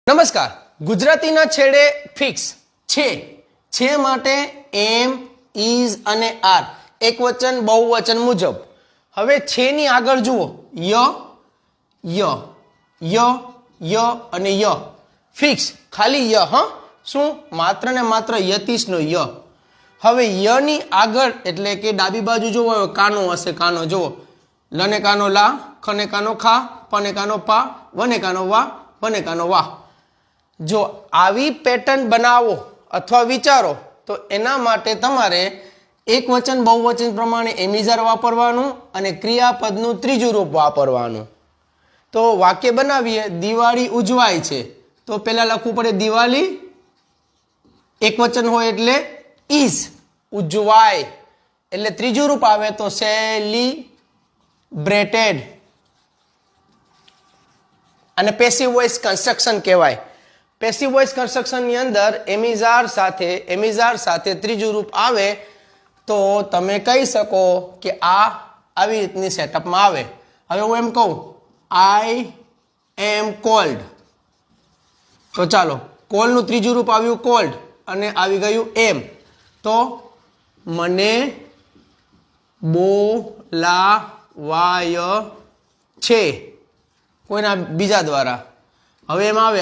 નમસ્કાર. ગુજરાતીના છેડે ફિક્સ છે માટે એમ, ઇઝ અને આર એકવચન બહુવચન મુજબ. હવે છે ની આગળ જુઓ ય ય ય ય અને ય ફિક્સ ખાલી ય. શું? માત્ર ને માત્ર યતીશનો ય. હવે ય ની આગળ એટલે કે ડાબી બાજુ જોવો કાનો હશે. કાનો જુઓ લને કાનો લા, ખને કાનો ખા, પને કાનો પા, વને કાનો વા, વને કાનો વાહ. જો આવી પેટર્ન બનાવો અથવા વિચારો તો એના માટે તમારે એક વચન બહુવચન પ્રમાણે એમિઝાર વાપરવાનું અને ક્રિયાપદનું ત્રીજું રૂપ વાપરવાનું. તો વાક્ય બનાવીએ દિવાળી ઉજવાય છે તો પેલા લખવું પડે દિવાળી, એક વચન હોય એટલે ઇઝ, ઉજવાય એટલે ત્રીજું રૂપ આવે તો સેલિબ્રેટેડ. અને પેસિવ વોઇસ કન્સ્ટ્રક્શન કહેવાય. પેસિવ વોઇસ કન્સ્ટ્રક્શનની અંદર એમિઝાર સાથે ત્રીજું રૂપ આવે તો તમે કહી શકો કે આ આવી રીતની સેટઅપમાં આવે. હવે હું એમ કહું આઈ એમ કોલ્ડ તો ચાલો કોલ્ડનું ત્રીજું રૂપ આવ્યું કોલ્ડ અને આવી ગયું એમ તો મને બોલાવાય છે કોઈના બીજા દ્વારા. હવે એમાં આવે